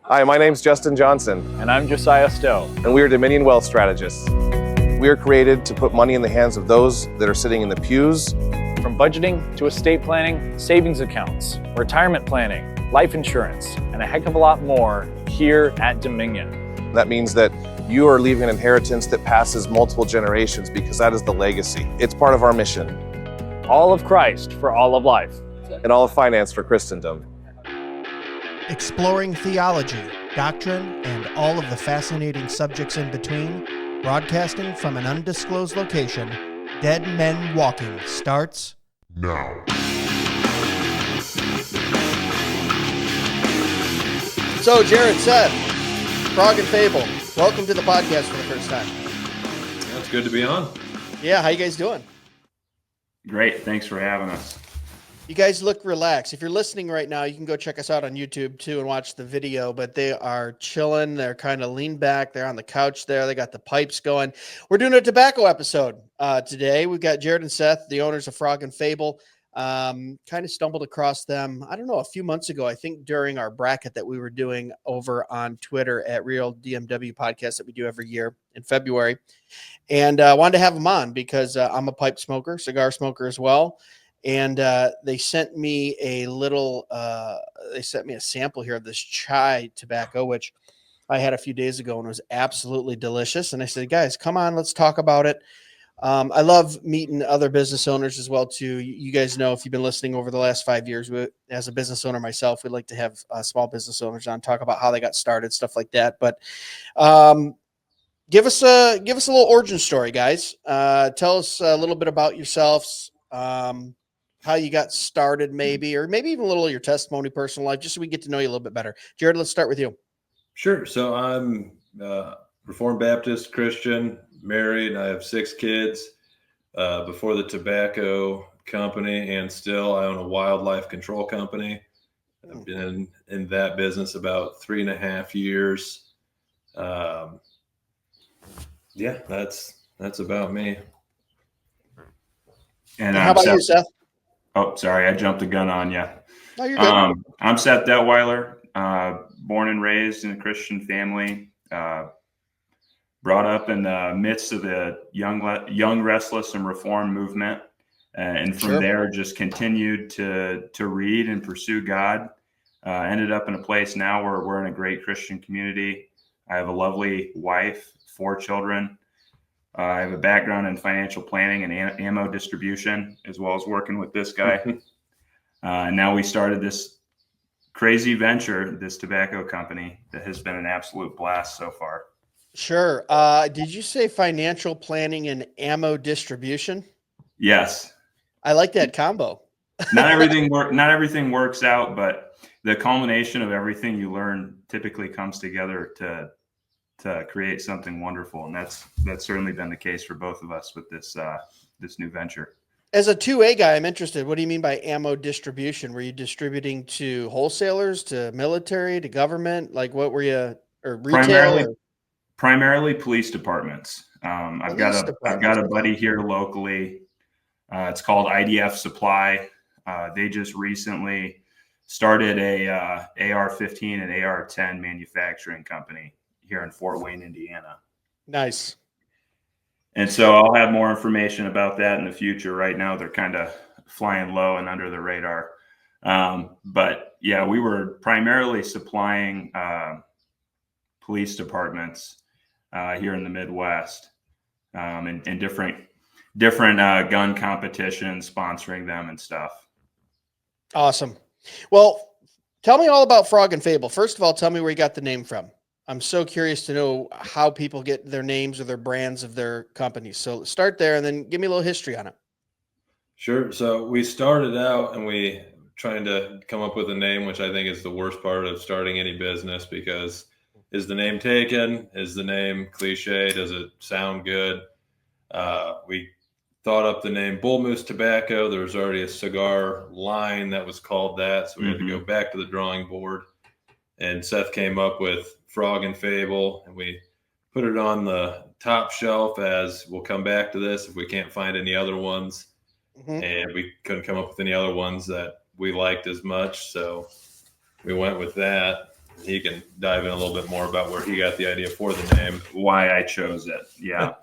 Hi, my name's Justin Johnson. And I'm Josiah Stowe. And we are Dominion Wealth Strategists. We are created to put money in the hands of those that are sitting in the pews. From budgeting to estate planning, savings accounts, retirement planning, life insurance, and a heck of a lot more here at Dominion. That means that you are leaving an inheritance that passes multiple generations because that is the legacy. It's part of our mission. All of Christ for all of life. And all of finance for Christendom. Exploring theology, doctrine, and all of the fascinating subjects in between, broadcasting from an undisclosed location, Dead Men Walking starts now. So, Jared, Seth, Frog and Fable, welcome to the podcast for the first time. Yeah, it's good to be on. Yeah, how you guys doing? Great, thanks for having us. You guys look relaxed. If you're listening right now, you can go check us out on YouTube too and watch the video, but they are chilling. They're kind of leaned back. They're on the couch there. They got the pipes going. We're doing a tobacco episode today. We've got Jared and Seth, the owners of Frog and Fable. Kind of stumbled across them, I don't know, a few months ago, I think during our bracket that we were doing over on Twitter at Real DMW Podcast that we do every year in February. And I wanted to have them on because I'm a pipe smoker, cigar smoker as well. And they sent me a little, they sent me a sample here of this chai tobacco, which I had a few days ago and was absolutely delicious. And I said, guys, come on, let's talk about it. I love meeting other business owners as well, too. You guys know, if you've been listening over the last 5 years, as a business owner myself, we'd like to have small business owners on, talk about how they got started, stuff like that. But give us a little origin story, guys. Tell us a little bit about yourselves. How you got started, maybe, or maybe even a little of your testimony, personal life, just so we get to know you a little bit better. Jared, let's start with you. Sure. So I'm Reformed Baptist Christian, married. I have 6 kids. Before the tobacco company, and still I own a wildlife control company. I've been in that business about 3.5 years. Yeah, that's about me. And how about you, Seth? Oh, sorry, I jumped the gun on you. No, you're good. I'm Seth Detweiler, born and raised in a Christian family, brought up in the midst of the young restless and reform movement, and from there just continued to read and pursue God. Ended up in a place now where we're in a great Christian community. I have a lovely wife, 4 children. I have a background in financial planning and ammo distribution, as well as working with this guy. And now we started this crazy venture, this tobacco company, that has been an absolute blast so far. Sure. Did you say financial planning and ammo distribution? Yes. I like that combo. Not everything works out, but the culmination of everything you learn typically comes together to create something wonderful. And that's certainly been the case for both of us with this new venture. As a 2A guy, I'm interested. What do you mean by ammo distribution? Were you distributing to wholesalers, to military, to government? Like what were you, or retail? Primarily police departments. I've got a buddy here locally. It's called IDF Supply. They just recently started a AR-15 and AR-10 manufacturing company here in Fort Wayne, Indiana. Nice. And so I'll have more information about that in the future. Right now, they're kind of flying low and under the radar. But yeah, we were primarily supplying police departments here in the Midwest, and different gun competitions, sponsoring them and stuff. Awesome. Well, tell me all about Frog and Fable. First of all, tell me where you got the name from. I'm so curious to know how people get their names or their brands of their companies. So start there and then give me a little history on it. Sure. So we started out and we trying to come up with a name, which I think is the worst part of starting any business, because is the name taken? Is the name cliche? Does it sound good? We thought up the name Bull Moose Tobacco. There was already a cigar line that was called that. So we had to go back to the drawing board. And Seth came up with Frog and Fable, and we put it on the top shelf as we'll come back to this if we can't find any other ones. And we couldn't come up with any other ones that we liked as much. So we went with that. He can dive in a little bit more about where he got the idea for the name. Why I chose it. Yeah.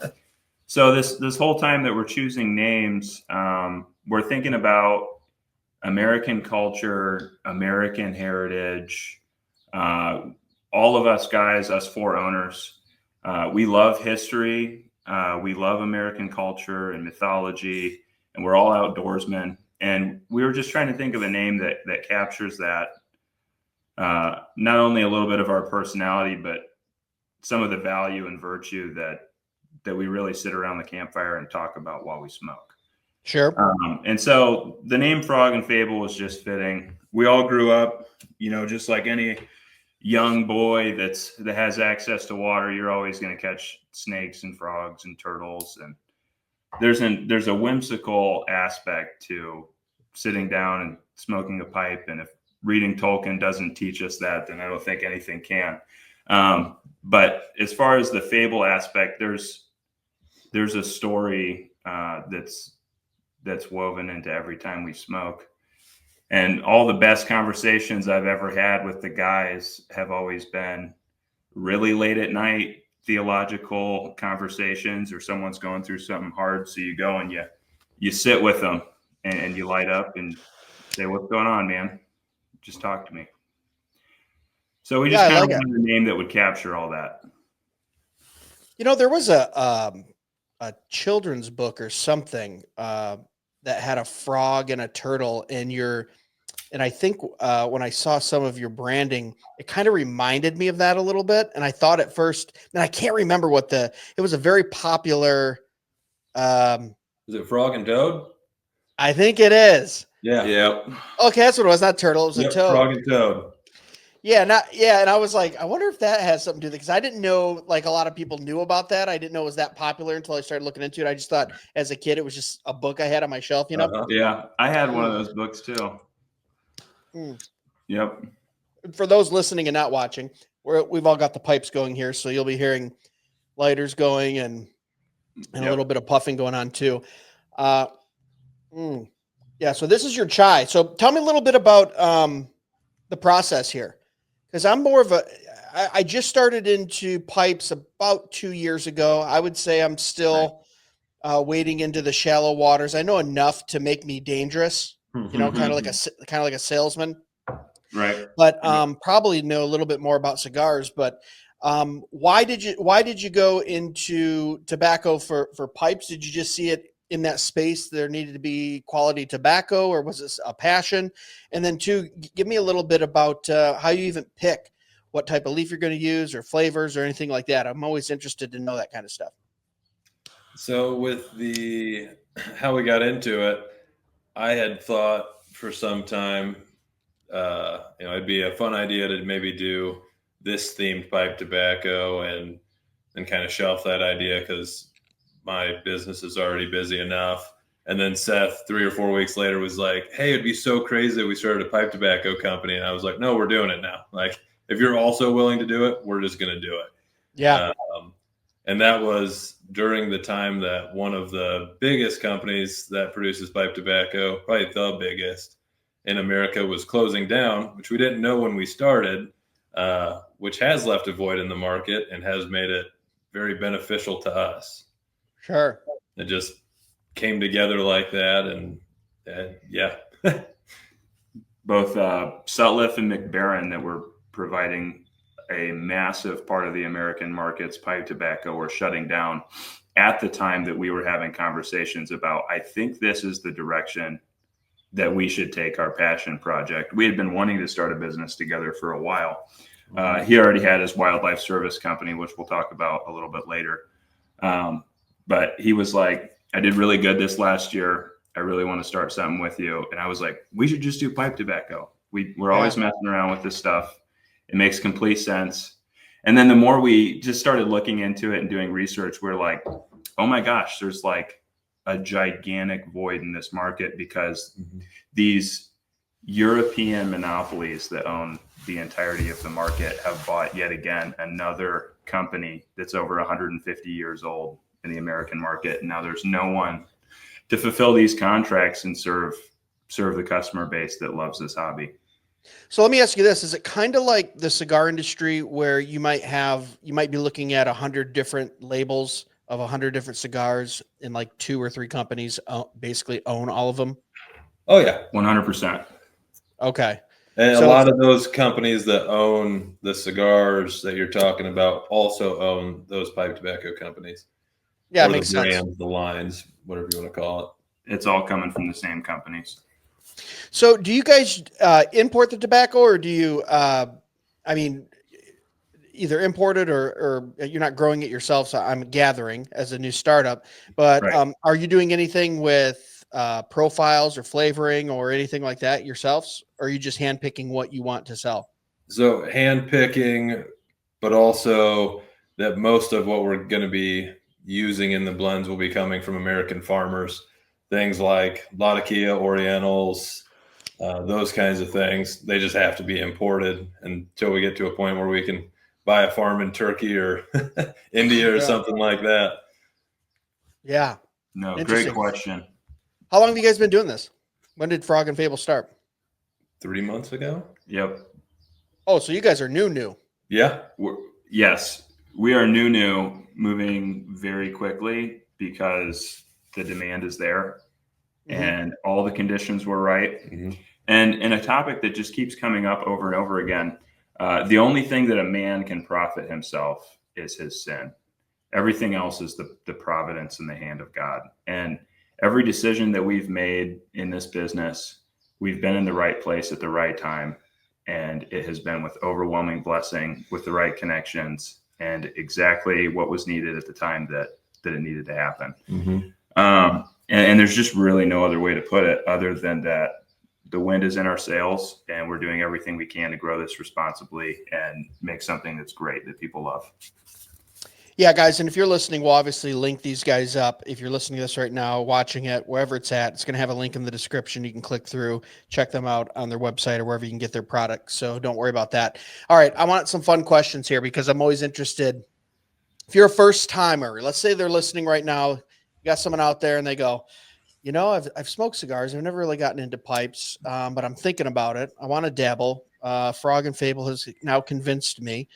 So this whole time that we're choosing names, we're thinking about American culture, American heritage. All of us guys, us four owners, we love history. We love American culture and mythology, and we're all outdoorsmen. And we were just trying to think of a name that captures that. Not only a little bit of our personality, but some of the value and virtue that we really sit around the campfire and talk about while we smoke. Sure. And so the name Frog and Fable was just fitting. We all grew up, just like any young boy that has access to water. You're always going to catch snakes and frogs and turtles. And there's a whimsical aspect to sitting down and smoking a pipe. And if reading Tolkien doesn't teach us that, then I don't think anything can. But as far as the Fable aspect, there's a story that's woven into every time we smoke. And all the best conversations I've ever had with the guys have always been really late at night, theological conversations, or someone's going through something hard. So you go and you sit with them and you light up and say, "What's going on, man? Just talk to me." So we just kind of wanted a name that would capture all that. There was a children's book or something that had a frog and a turtle, and I think when I saw some of your branding, it kind of reminded me of that a little bit. And I thought at first, and I can't remember it was a very popular. Is it Frog and Toad? I think it is. Yeah. Yep. Okay, that's what it was. Not turtle. It was a toad. Frog and Toad. Yeah, and I was like, I wonder if that has something to do with it, because I didn't know, like, a lot of people knew about that. I didn't know it was that popular until I started looking into it. I just thought as a kid it was just a book I had on my shelf, Yeah, I had one of those books too. Yep. For those listening and not watching, we've all got the pipes going here, so you'll be hearing lighters going and a little bit of puffing going on too. Yeah, so this is your chai. So tell me a little bit about the process here. Because I'm more of I just started into pipes about 2 years ago. I would say I'm still wading into the shallow waters. I know enough to make me dangerous, kind of like a salesman. Right. But probably know a little bit more about cigars. But why did you go into tobacco for pipes? Did you just see it in that space there needed to be quality tobacco, or was this a passion? And then two, give me a little bit about how you even pick what type of leaf you're going to use or flavors or anything like that. I'm always interested to know that kind of stuff. So with how we got into it, I had thought for some time, it'd be a fun idea to maybe do this themed pipe tobacco and kind of shelf that idea because my business is already busy enough. And then Seth, 3 or 4 weeks later, was like, "Hey, it'd be so crazy that we started a pipe tobacco company." And I was like, "No, we're doing it now. Like, if you're also willing to do it, we're just going to do it." Yeah. And that was during the time that one of the biggest companies that produces pipe tobacco, probably the biggest in America, was closing down, which we didn't know when we started, which has left a void in the market and has made it very beneficial to us. Sure. It just came together like that. And yeah. Both Sutliff and McBaron, that were providing a massive part of the American market's pipe tobacco, were shutting down at the time that we were having conversations about, I think this is the direction that we should take our passion project. We had been wanting to start a business together for a while. He already had his wildlife service company, which we'll talk about a little bit later. But he was like, "I did really good this last year. I really want to start something with you." And I was like, "We should just do pipe tobacco. We're always messing around with this stuff. It makes complete sense." And then the more we just started looking into it and doing research, we're like, oh my gosh, there's like a gigantic void in this market because these European monopolies that own the entirety of the market have bought yet again another company that's over 150 years old in the American market. And now there's no one to fulfill these contracts and serve the customer base that loves this hobby. So let me ask you this: is it kind of like the cigar industry where you might be looking at 100 different labels of 100 different cigars, and like 2 or 3 companies basically own all of them? Oh yeah, 100%. Okay, and a so lot of those companies that own the cigars that you're talking about also own those pipe tobacco companies, yeah, it or the makes sense. brands, the lines, whatever you want to call it. It's all coming from the same companies. So do you guys import the tobacco, or do you? I mean, either imported or you're not growing it yourself. So I'm gathering as a new startup. But Right. are you doing anything with profiles or flavoring or anything like that yourselves? Or are you just handpicking what you want to sell? So hand picking, but also that most of what we're going to be using in the blends will be coming from American farmers. Things like Latakia, Orientals, those kinds of things. They just have to be imported until we get to a point where we can buy a farm in Turkey or India or Yeah. something like that. Yeah. No, great Interesting. question. How long have you guys been doing this? When did Frog and Fable start? 3 months ago. Yep. Oh, so you guys are new. Yeah. Yes, we are new, moving very quickly because the demand is there and all the conditions were right. Mhm. And a topic that just keeps coming up over and over again. The only thing that a man can profit himself is his sin. Everything else is the providence in the hand of God. And every decision that we've made in this business, we've been in the right place at the right time. And it has been with overwhelming blessing, with the right connections, and exactly what was needed at the time that it needed to happen. And there's just really no other way to put it other than that the wind is in our sails, and we're doing everything we can to grow this responsibly and make something that's great that people love. Yeah, guys, and if you're listening, we'll obviously link these guys up. If you're listening to this right now, watching it, wherever it's at, it's going to have a link in the description. You can click through, check them out on their website or wherever you can get their products. So don't worry about that. All right, I want some fun questions here because I'm always interested. If you're a first timer, let's say they're listening right now, you got someone out there and they go, I've smoked cigars. I've never really gotten into pipes, but I'm thinking about it. I want to dabble. Frog and Fable has now convinced me.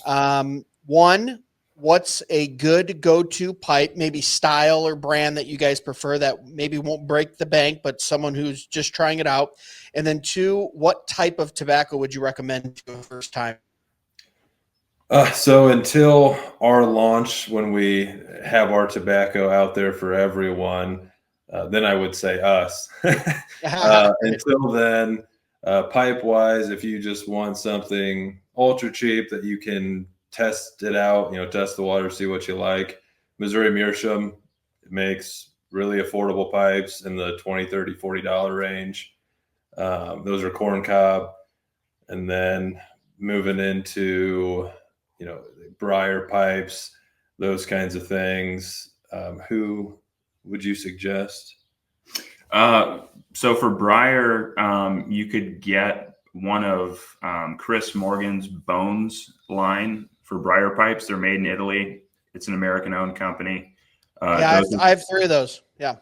One, what's a good go-to pipe, maybe style or brand that you guys prefer that maybe won't break the bank, but someone who's just trying it out? And then 2, what type of tobacco would you recommend to a first time? So until our launch, when we have our tobacco out there for everyone, then I would say us. Until then, pipe wise, if you just want something ultra cheap that you can test it out, test the water, see what you like. Missouri Meerschaum makes really affordable pipes in the $20, $30, $40 range. Those are corn cob. And then moving into, briar pipes, those kinds of things. Who would you suggest? So for briar, you could get one of Chris Morgan's Bones line for briar pipes. They're made in Italy. It's an American-owned company. I have 3 of those. Yeah.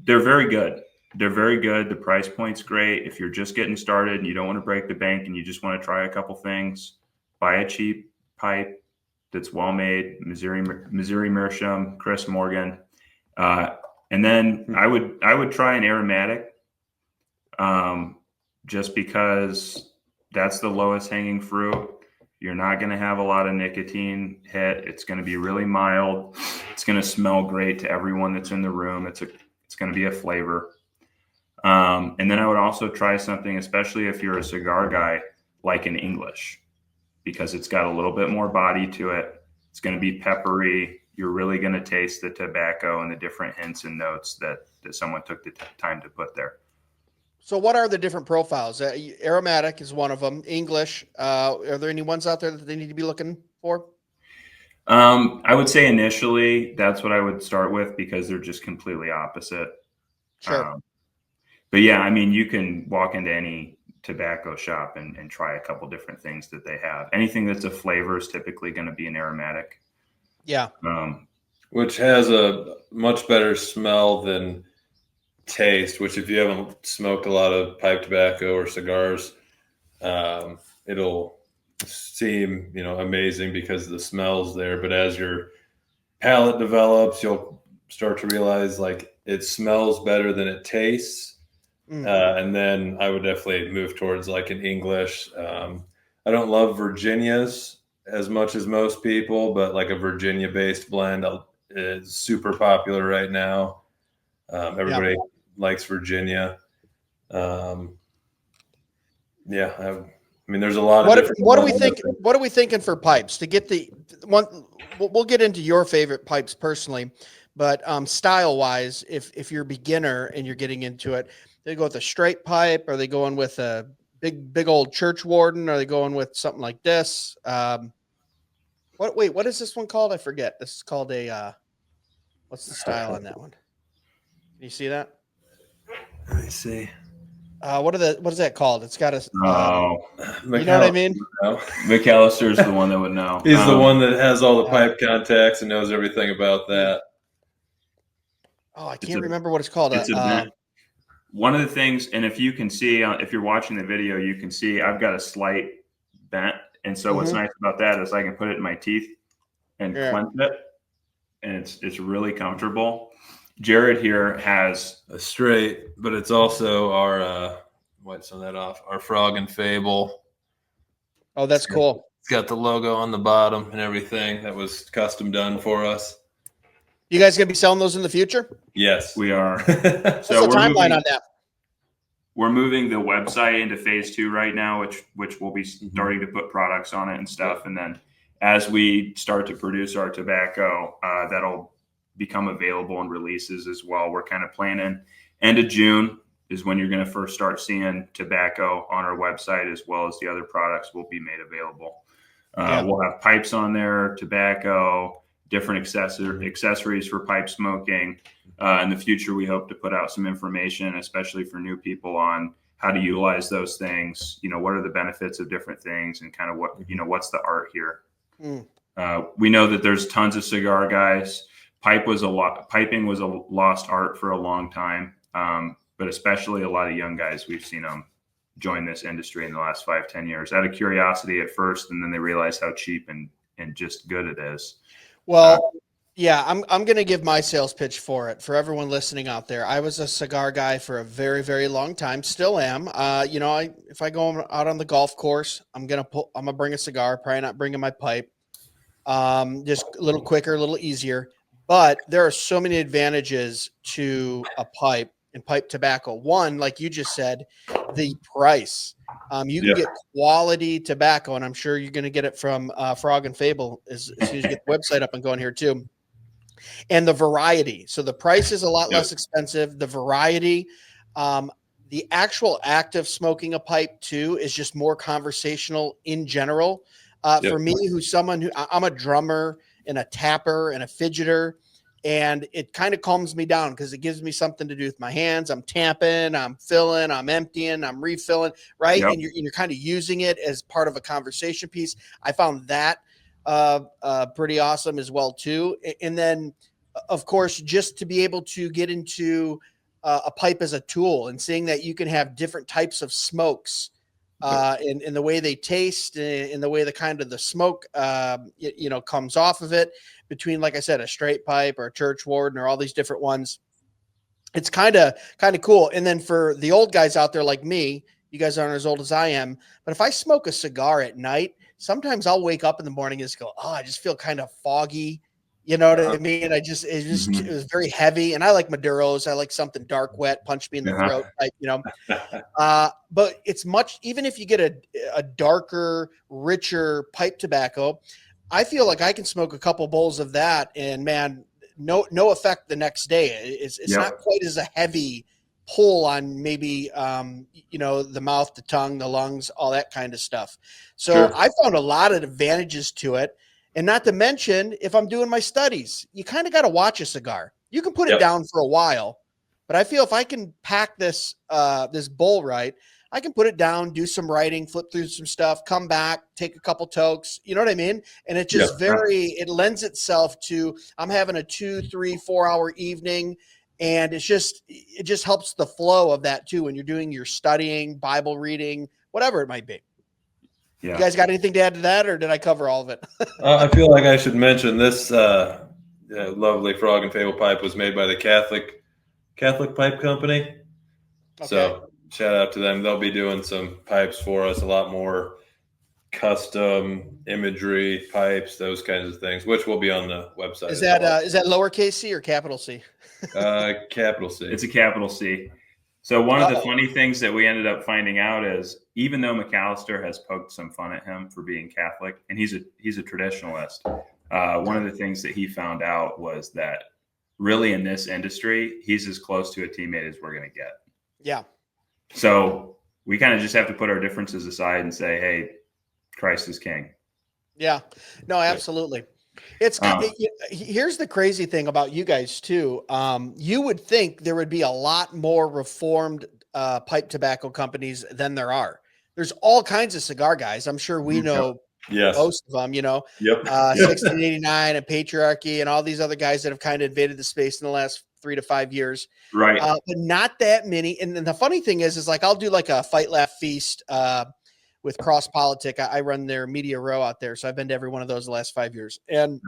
They're very good. They're very good. The price point's great. If you're just getting started and you don't want to break the bank and you just want to try a couple things, buy a cheap pipe that's well made. Missouri Meerschaum, Chris Morgan, and then I would try an aromatic, just because that's the lowest hanging fruit. You're not going to have a lot of nicotine hit. It's going to be really mild. It's going to smell great to everyone that's in the room. It's going to be a flavor. And then I would also try something, especially if you're a cigar guy, like an English, because it's got a little bit more body to it. It's going to be peppery. You're really going to taste the tobacco and the different hints and notes that someone took the time to put there. So what are the different profiles? Aromatic is one of them. English. Are there any ones out there that they need to be looking for? I would say initially that's what I would start with because they're just completely opposite. Sure. But yeah, I mean, you can walk into any tobacco shop and try a couple different things that they have. Anything that's a flavor is typically going to be an aromatic. Yeah. Which has a much better smell than taste, which if you haven't smoked a lot of pipe tobacco or cigars, it'll seem, amazing because the smell's there. But as your palate develops, you'll start to realize like it smells better than it tastes. And then I would definitely move towards like an English. I don't love Virginias as much as most people, but like a Virginia based blend is super popular right now. Everybody likes Virginia. I mean, there's a lot of different. What do we think? What are we thinking for pipes to get the one? We'll get into your favorite pipes personally, but style wise, if you're a beginner and you're getting into it, they go with a straight pipe. Are they going with a big old church warden? Are they going with something like this? What is this one called? I forget. This is called a. What's the style on that one? Can you see that? Let me see. What is that called? It's got a. You know what I mean? McAllister's the one that would know. He's the one that has all the pipe contacts and knows everything about that. Oh, I can't remember what it's called. One of the things, and if you can see, if you're watching the video, you can see I've got a slight bent. And so what's nice about that is I can put it in my teeth and clench it, and it's really comfortable. Jared here has a straight, but it's also our wipe some of that off. Our Frog and Fable. Oh, that's cool. It's got the logo on the bottom and everything. That was custom done for us. You guys gonna be selling those in the future? Yes, we are. What's the timeline on that? We're moving the website into phase 2 right now, which we'll be starting to put products on it and stuff. And then as we start to produce our tobacco, that'll become available in releases as well. We're kind of planning end of June is when you're going to first start seeing tobacco on our website, as well as the other products will be made available. We'll have pipes on there, tobacco, different accessories for pipe smoking. In the future, we hope to put out some information, especially for new people, on how to utilize those things. What are the benefits of different things, and kind of what's the art here. We know that there's tons of cigar guys. Piping was a lost art for a long time, but especially a lot of young guys, we've seen them join this industry in the last 5-10 years out of curiosity at first, and then they realize how cheap and just good it is. Well, I'm going to give my sales pitch for it for everyone listening out there. I was a cigar guy for a very, very long time. Still am. If I go out on the golf course, I'm gonna bring a cigar. Probably not bringing my pipe. Just a little quicker, a little easier. But there are so many advantages to a pipe and pipe tobacco. One, like you just said, the price. You can get quality tobacco, and I'm sure you're going to get it from Frog and Fable as soon as you get the website up and going here too. And the variety. So the price is a lot less expensive. The variety, the actual act of smoking a pipe too is just more conversational in general. For me, I'm a drummer and a tapper and a fidgeter, and it kind of calms me down because it gives me something to do with my hands. I'm tapping, I'm filling, I'm emptying, I'm refilling, right? And you're kind of using it as part of a conversation piece. I found that pretty awesome as well too. And then of course, just to be able to get into a pipe as a tool and seeing that you can have different types of smokes in the way they taste, in the way the kind of the smoke, comes off of it, between, like I said, a straight pipe or a church warden or all these different ones. It's kind of cool. And then for the old guys out there like me, you guys aren't as old as I am, but if I smoke a cigar at night, sometimes I'll wake up in the morning and just go, oh, I just feel kind of foggy. You know what I mean? It was very heavy, and I like Maduros. I like something dark, wet, punch me in the throat type, but it's much, even if you get a darker, richer pipe tobacco, I feel like I can smoke a couple bowls of that and man, no effect the next day. It's not quite as a heavy pull on maybe, the mouth, the tongue, the lungs, all that kind of stuff. So I found a lot of advantages to it. And not to mention, if I'm doing my studies, you kind of got to watch a cigar. You can put it down for a while, but I feel if I can pack this bowl right, I can put it down, do some writing, flip through some stuff, come back, take a couple tokes. You know what I mean? And it just it lends itself to, I'm having a 2, 3, 4 hour evening. And it just helps the flow of that too when you're doing your studying, Bible reading, whatever it might be. You guys got anything to add to that, or did I cover all of it? I feel like I should mention this lovely Frog and Fable pipe was made by the Catholic Pipe Company. Okay. So shout out to them. They'll be doing some pipes for us, a lot more custom imagery pipes, those kinds of things, which will be on the website. Is that lowercase c or capital C? Capital C. It's a capital C. So one of the funny things that we ended up finding out is, even though McAllister has poked some fun at him for being Catholic, and he's a traditionalist, one of the things that he found out was that really in this industry, he's as close to a teammate as we're going to get. Yeah. So we kind of just have to put our differences aside and say, hey, Christ is king. Yeah. No, absolutely. It's here's the crazy thing about you guys too. You would think there would be a lot more reformed pipe tobacco companies than there are. There's all kinds of cigar guys. I'm sure we know most of them, 1689 and Patriarchy and all these other guys that have kind of invaded the space in the last 3 to 5 years. Right. But not that many. And then the funny thing is like, I'll do like a Fight, Laugh, Feast with Cross Politic. I run their media row out there. So I've been to every one of those the last 5 years. And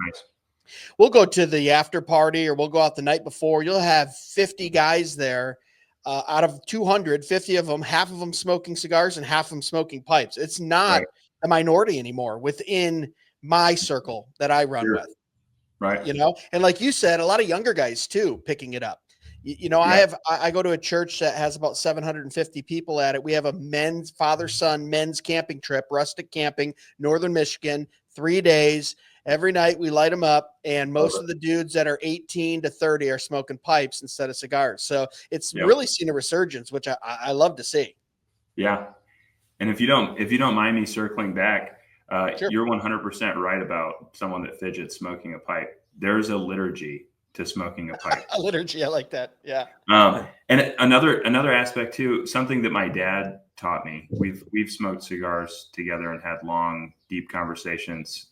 we'll go to the after party or we'll go out the night before. You'll have 50 guys there. Out of 200, 50 of them, half of them smoking cigars and half of them smoking pipes. It's not a minority anymore within my circle that I run with. Right. And like you said, a lot of younger guys too, picking it up. I go to a church that has about 750 people at it. We have a men's father-son men's camping trip, rustic camping, Northern Michigan, 3 days. Every night we light them up, and most of the dudes that are 18 to 30 are smoking pipes instead of cigars. So it's really seen a resurgence, which I love to see. Yeah. And if you don't mind me circling back, Sure. You're 100% right about someone that fidgets smoking a pipe. There's a liturgy to smoking a pipe. A liturgy. I like that. Yeah. And another aspect too, something that my dad taught me, we've smoked cigars together and had long, deep conversations,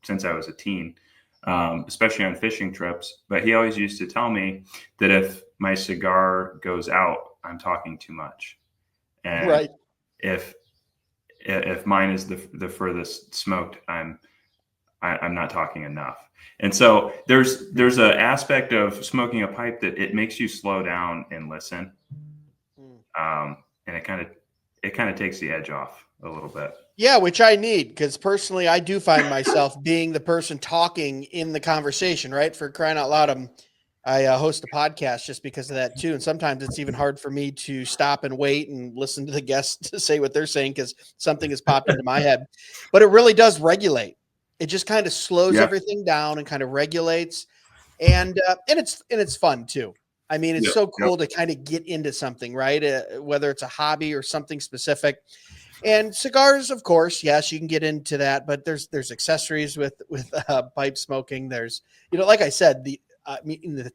since I was a teen, especially on fishing trips. But he always used to tell me that if my cigar goes out, I'm talking too much. And if mine is the furthest smoked, I'm not talking enough. And so there's an aspect of smoking a pipe that it makes you slow down and listen. And it kind of takes the edge off a little bit. Yeah, which I need, because personally I do find myself being the person talking in the conversation, right? For crying out loud, I host a podcast just because of that too. And sometimes it's even hard for me to stop and wait and listen to the guests to say what they're saying because something has popped into my head. But it really does regulate. It just kind of slows everything down and kind of regulates. And it's fun too. I mean, it's so cool to kind of get into something, right? Whether it's a hobby or something specific. And cigars, of course, yes, you can get into that, but there's accessories with pipe smoking. There's, like I said, the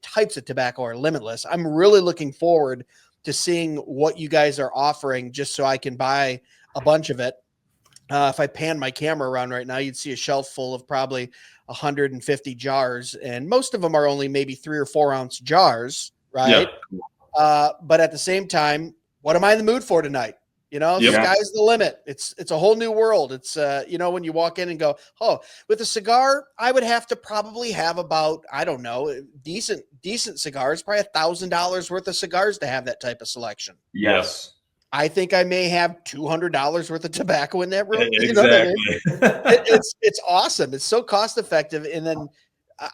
types of tobacco are limitless. I'm really looking forward to seeing what you guys are offering, just so I can buy a bunch of it. If I pan my camera around right now, you'd see a shelf full of probably 150 jars, and most of them are only maybe 3 or 4 ounce jars, right? But at the same time, what am I in the mood for tonight? The sky's the limit. It's a whole new world. It's, when you walk in and go, oh, with a cigar, I would have to probably have about, I don't know, decent cigars, probably $1,000 worth of cigars to have that type of selection. Yes. I think I may have $200 worth of tobacco in that room. Exactly. You know what I mean? It's awesome. It's so cost effective. And then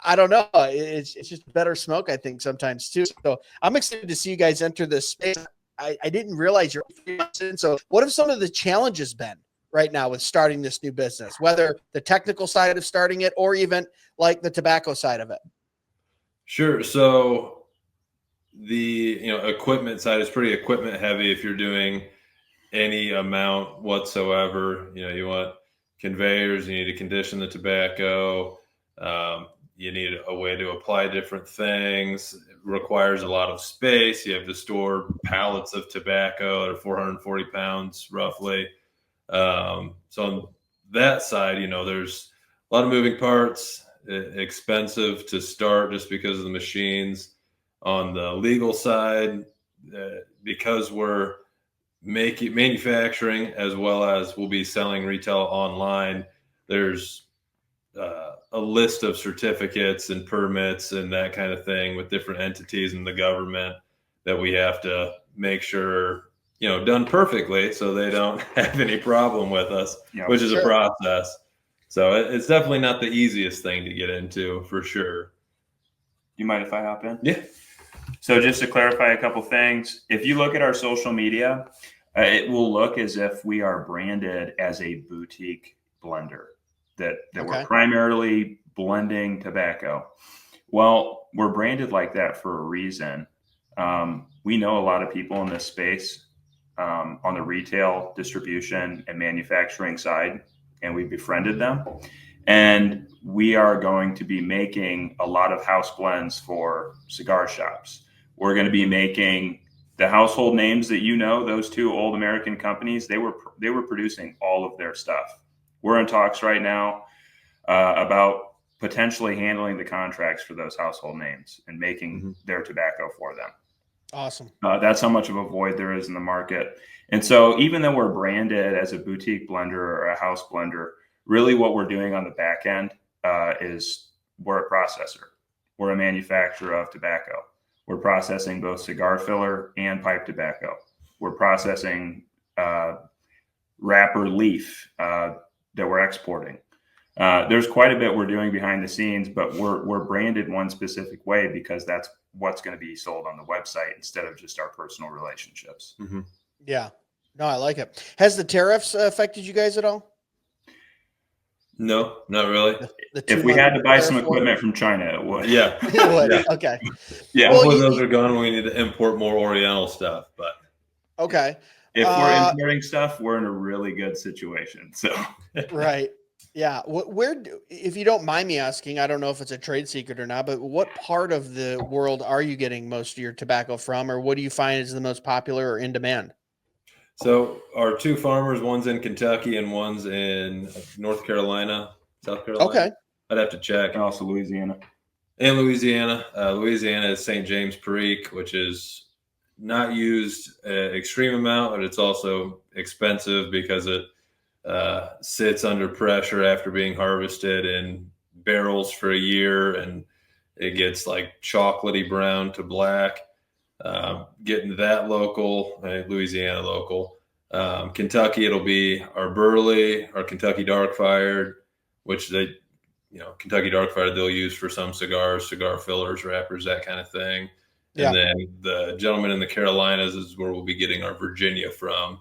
I don't know, it's just better smoke, I think, sometimes too. So I'm excited to see you guys enter this space. I didn't realize you're 3 months in. So what have some of the challenges been right now with starting this new business, whether the technical side of starting it or even like the tobacco side of it? Sure. So the equipment side is pretty equipment heavy. If you're doing any amount whatsoever, you want conveyors, you need to condition the tobacco. You need a way to apply different things. It requires a lot of space. You have to store pallets of tobacco that are 440 pounds roughly. So on that side, there's a lot of moving parts, expensive to start just because of the machines. On the legal side, because we're manufacturing, as well as we'll be selling retail online. There's a list of certificates and permits and that kind of thing with different entities in the government that we have to make sure, done perfectly so they don't have any problem with us, which is a process. So it's definitely not the easiest thing to get into, for sure. You mind if I hop in? Yeah. So just to clarify a couple things, if you look at our social media, it will look as if we are branded as a boutique blender, that we're primarily blending tobacco. Well, we're branded like that for a reason. We know a lot of people in this space on the retail, distribution, and manufacturing side, and we befriended them. And we are going to be making a lot of house blends for cigar shops. We're going to be making the household names that those two old American companies, they were producing all of their stuff. We're in talks right now about potentially handling the contracts for those household names and making their tobacco for them. Awesome. That's how much of a void there is in the market. And so even though we're branded as a boutique blender or a house blender, really what we're doing on the back end is we're a processor. We're a manufacturer of tobacco. We're processing both cigar filler and pipe tobacco. We're processing wrapper leaf that we're exporting. There's quite a bit we're doing behind the scenes, but we're branded one specific way because that's what's going to be sold on the website instead of just our personal relationships. Mm-hmm. Yeah. No, I like it. Has the tariffs affected you guys at all? No, not really. If we had to buy some equipment from China, it would. Yeah. It would. Yeah. Okay. Yeah. Well, those are gone. We need to import more Oriental stuff, but. Okay. If we're importing stuff, we're in a really good situation. So. Right. Yeah. If you don't mind me asking, I don't know if it's a trade secret or not, but what part of the world are you getting most of your tobacco from, or what do you find is the most popular or in demand? So our two farmers, one's in Kentucky and one's in North Carolina, South Carolina. Okay. I'd have to check. And also Louisiana. And Louisiana. Louisiana is St. James Perique, which is not used an extreme amount, but it's also expensive because it sits under pressure after being harvested in barrels for a year, and it gets like chocolatey brown to black. Getting that local, Louisiana local. Kentucky, it'll be our Burley, our Kentucky Dark Fired, which Kentucky Dark Fired they'll use for some cigars, cigar fillers, wrappers, that kind of thing. And then the gentleman in the Carolinas is where we'll be getting our Virginia from,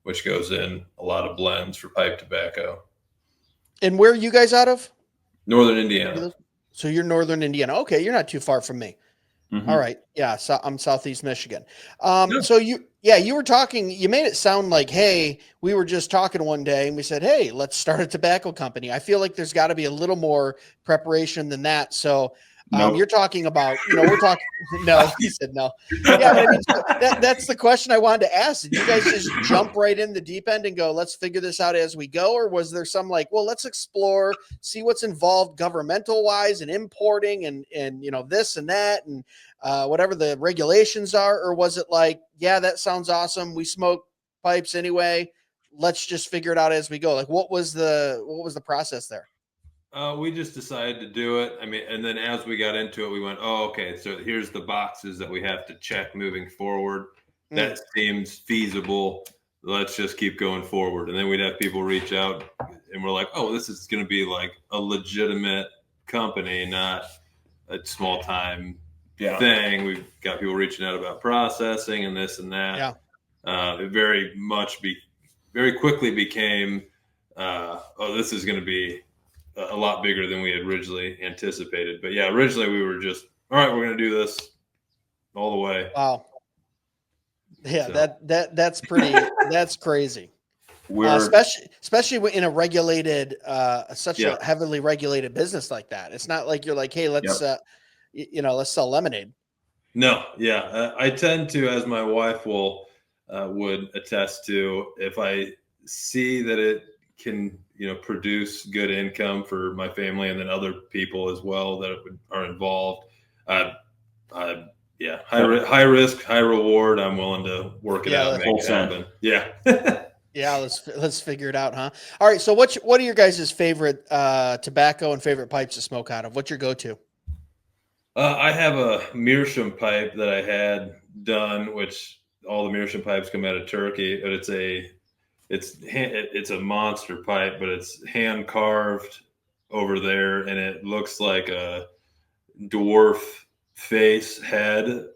which goes in a lot of blends for pipe tobacco. And where are you guys out of? Northern Indiana. So you're Northern Indiana. Okay, you're not too far from me. Mm-hmm. All right. Yeah. So I'm Southeast Michigan. So you were talking, you made it sound like, hey, we were just talking one day and we said, hey, let's start a tobacco company. I feel like there's got to be a little more preparation than that. So you're talking about, we're talking, no, he said no. Yeah. But I mean, that's the question I wanted to ask. Did you guys just jump right in the deep end and go, let's figure this out as we go? Or was there some like, well, let's explore, see what's involved governmental wise and importing and this and that and whatever the regulations are? Or was it like, yeah, that sounds awesome. We smoke pipes anyway. Let's just figure it out as we go. Like, what was the process there? We just decided to do it. I mean, and then as we got into it, we went, oh, okay, so here's the boxes that we have to check moving forward. That seems feasible. Let's just keep going forward. And then we'd have people reach out and we're like, oh, this is going to be like a legitimate company, not a small time thing. We've got people reaching out about processing and this and that. Yeah. It very quickly became, this is going to be a lot bigger than we had originally anticipated. But yeah, originally we were just, all right, we're going to do this all the way. Wow. Yeah, so. That's pretty, that's crazy. Especially in a regulated, such a heavily regulated business like that. It's not like you're like, hey, let's, let's sell lemonade. No. Yeah. I tend to, as my wife would attest to, if I see that it can, produce good income for my family and then other people as well that are involved, I Yeah, high risk, high reward. I'm willing to work it out and make it happen. Yeah. Yeah, let's figure it out, huh? All right, so what are your guys' favorite tobacco and favorite pipes to smoke out of? What's your go-to? I have a meerschaum pipe that I had done, which all the meerschaum pipes come out of Turkey, but it's a monster pipe, but it's hand carved over there, and it looks like a dwarf face head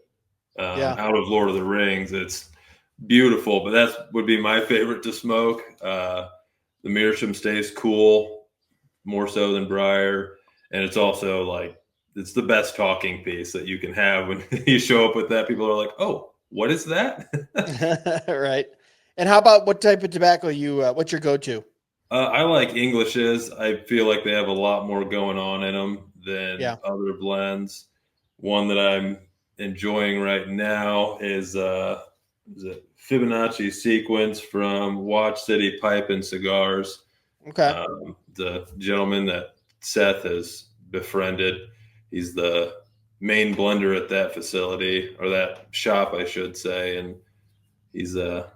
out of Lord of the Rings. It's beautiful, but that would be my favorite to smoke. The meerschaum stays cool more so than briar, and it's also like it's the best talking piece that you can have when you show up with that. People are like, "Oh, what is that?" Right. And how about what type of tobacco what's your go-to? I like Englishes. I feel like they have a lot more going on in them than Yeah. other blends. One that I'm enjoying right now is a Fibonacci sequence from Watch City Pipe and Cigars. Okay. The gentleman that Seth has befriended, he's the main blender at that facility, or that shop, I should say, and he's a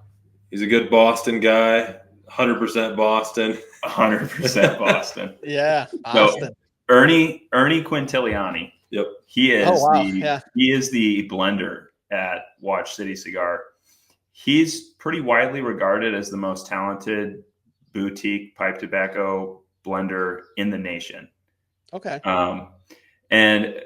good Boston guy. 100% Boston. 100% Boston. Yeah, Boston. So Ernie Quintiliani. Yep. He is Yeah. he is the blender at Watch City Cigar. He's pretty widely regarded as the most talented boutique pipe tobacco blender in the nation. Okay. And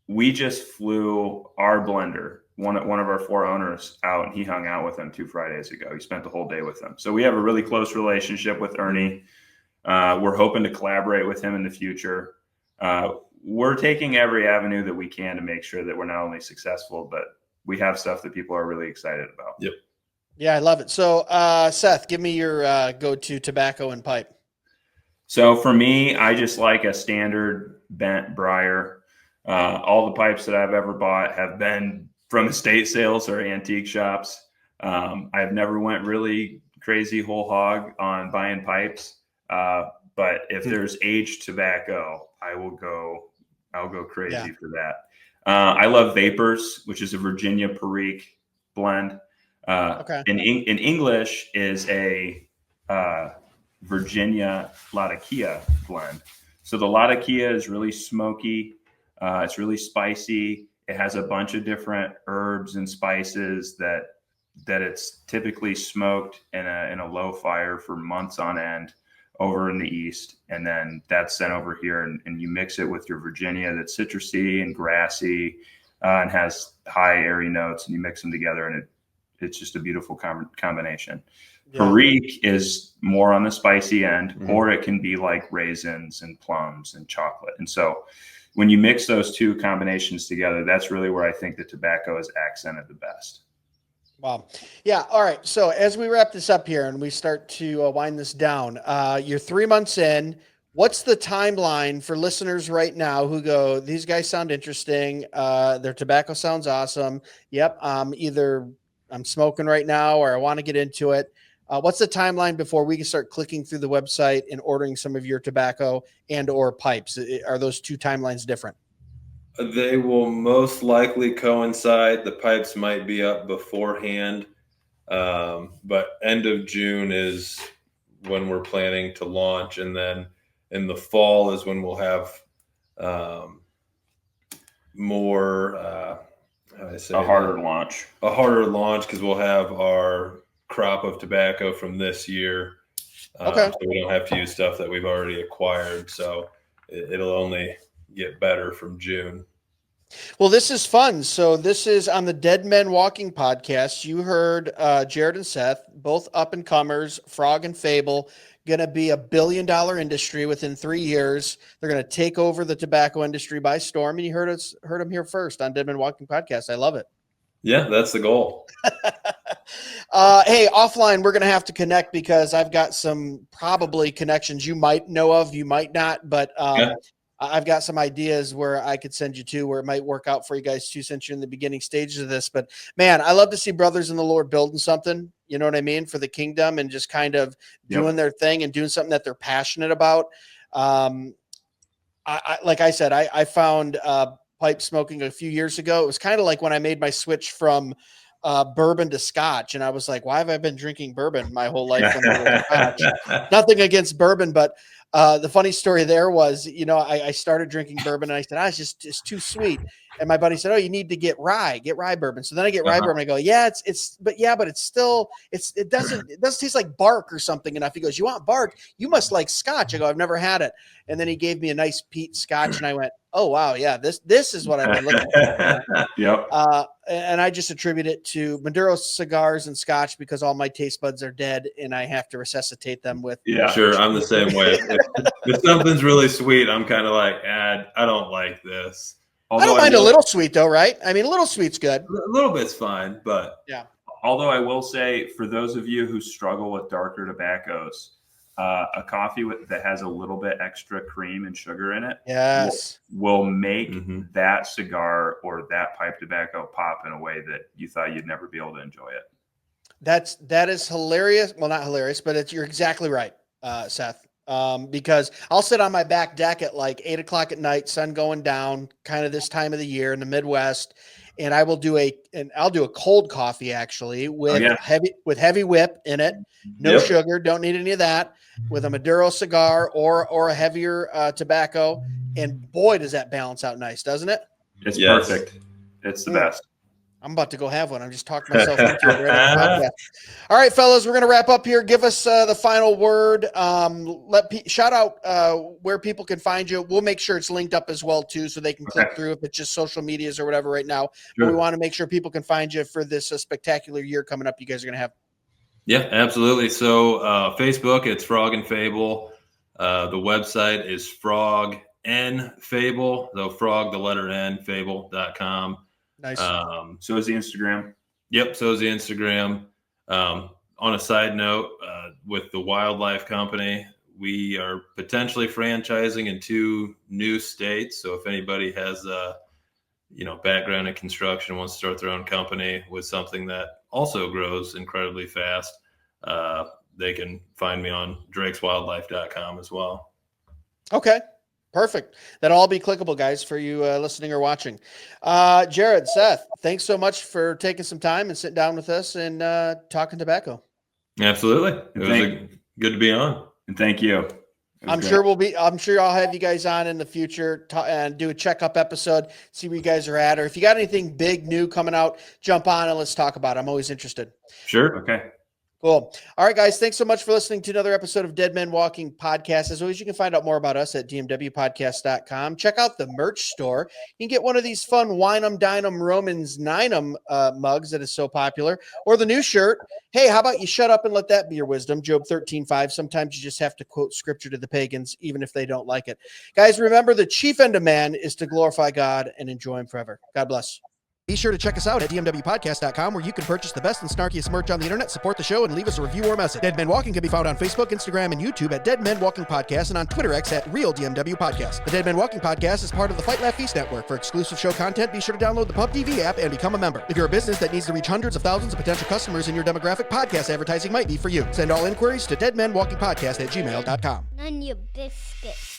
we just flew our blender, one of our 4 owners, out, and he hung out with him 2 Fridays ago. He spent the whole day with them. So we have a really close relationship with Ernie. We're hoping to collaborate with him in the future. We're taking every avenue that we can to make sure that we're not only successful, but we have stuff that people are really excited about. Yep. Yeah, I love it. So, Seth, give me your go-to tobacco and pipe. So for me, I just like a standard bent briar. All the pipes that I've ever bought have been from estate sales or antique shops. I've never went really crazy whole hog on buying pipes. But if there's aged tobacco, I'll go crazy for that. I love Vapors, which is a Virginia Perique blend. In English is a Virginia Latakia blend. So the Latakia is really smoky. It's really spicy. It has a bunch of different herbs and spices that it's typically smoked in a low fire for months on end over in the East. And then that's sent over here, and you mix it with your Virginia that's citrusy and grassy and has high airy notes, and you mix them together, and it's just a beautiful combination. Yeah. Perique is more on the spicy end, or it can be like raisins and plums and chocolate. And so when you mix those two combinations together, that's really where I think the tobacco is accented the best. Wow. Yeah. All right. So as we wrap this up here and we start to wind this down, you're 3 months in. What's the timeline for listeners right now who go, these guys sound interesting. Their tobacco sounds awesome. Yep. Either I'm smoking right now or I want to get into it. What's the timeline before we can start clicking through the website and ordering some of your tobacco and or pipes? Are those two timelines different? They will most likely coincide. The pipes might be up beforehand, but end of June is when we're planning to launch. And then in the fall is when we'll have more, a harder launch because we'll have our crop of tobacco from this year. So we don't have to use stuff that we've already acquired. So it'll only get better from June. Well, this is fun. So this is on the Dead Men Walking podcast. You heard Jared and Seth, both up and comers, Frog and Fable, going to be $1 billion industry within 3 years. They're going to take over the tobacco industry by storm. And you heard them here first on Dead Men Walking podcast. I love it. Yeah, that's the goal. Hey, offline, we're going to have to connect because I've got some probably connections you might know of, you might not, but I've got some ideas where I could send you to where it might work out for you guys too, since you're in the beginning stages of this. But man, I love to see brothers in the Lord building something, you know what I mean, for the kingdom and just kind of doing their thing and doing something that they're passionate about. Like I said, I found pipe smoking a few years ago. It was kind of like when I made my switch from bourbon to scotch. And I was like, why have I been drinking bourbon my whole life when there was scotch? Nothing against bourbon, but the funny story there was, I started drinking bourbon and I said, it's too sweet. And my buddy said, oh, you need to get rye bourbon. So then I get rye bourbon. I go, yeah, but it doesn't taste like bark or something enough. He goes, you want bark? You must like scotch. I go, I've never had it. And then he gave me a nice peat scotch. And I went, oh, wow. Yeah, this is what I've been looking for. Yep. And I just attribute it to Maduro cigars and scotch because all my taste buds are dead and I have to resuscitate them with. Yeah, sure. I'm the same way. If something's really sweet, I'm kind of like, I don't like this. Although I don't mind a little sweet though, right? I mean, a little sweet's good. A little bit's fine, but yeah. Although I will say, for those of you who struggle with darker tobaccos, a coffee that has a little bit extra cream and sugar in it, yes, will make that cigar or that pipe tobacco pop in a way that you thought you'd never be able to enjoy it. That is hilarious. Well, not hilarious, but you're exactly right, Seth. Because I'll sit on my back deck at like 8 o'clock at night, sun going down, kind of this time of the year in the Midwest, and I'll do a cold coffee actually with heavy whip in it, no sugar, don't need any of that, with a Maduro cigar or a heavier tobacco, and boy, does that balance out nice, doesn't it? It's perfect. It's the best. I'm about to go have one. I'm just talking myself into it right on the podcast. All right, fellas, we're going to wrap up here. Give us the final word. Shout out where people can find you. We'll make sure it's linked up as well, too, so they can click through if it's just social medias or whatever right now. Sure. But we want to make sure people can find you for this spectacular year coming up you guys are going to have. Yeah, absolutely. So Facebook, it's Frog and Fable. The website is Frog N Fable. So Frog, the letter N, Fable.com. Nice. So is the Instagram. Yep. So is the Instagram. On a side note, with the wildlife company, we are potentially franchising in 2 new states. So if anybody has a, background in construction, wants to start their own company with something that also grows incredibly fast, they can find me on drakeswildlife.com as well. Okay. Perfect. That'll all be clickable, guys, for you listening or watching. Jared, Seth, thanks so much for taking some time and sitting down with us and talking tobacco. Absolutely. It was good to be on. And thank you. I'm sure I'll have you guys on in the future and do a checkup episode, see where you guys are at. Or if you got anything big, new coming out, jump on and let's talk about it. I'm always interested. Sure. Okay. Cool. All right, guys. Thanks so much for listening to another episode of Dead Men Walking Podcast. As always, you can find out more about us at dmwpodcast.com. Check out the merch store. You can get one of these fun Wine 'em, Dine 'em, Romans 9 'em mugs that is so popular, or the new shirt. Hey, how about you shut up and let that be your wisdom? Job 13:5. Sometimes you just have to quote scripture to the pagans, even if they don't like it. Guys, remember the chief end of man is to glorify God and enjoy him forever. God bless. Be sure to check us out at dmwpodcast.com, where you can purchase the best and snarkiest merch on the internet, support the show, and leave us a review or message. Dead Men Walking can be found on Facebook, Instagram, and YouTube at Dead Men Walking Podcast, and on Twitter X at Real DMW Podcast. The Dead Men Walking Podcast is part of the Fight Laugh Feast Network. For exclusive show content, be sure to download the PubTV app and become a member. If you're a business that needs to reach hundreds of thousands of potential customers in your demographic, podcast advertising might be for you. Send all inquiries to deadmenwalkingpodcast@gmail.com. None your biscuits.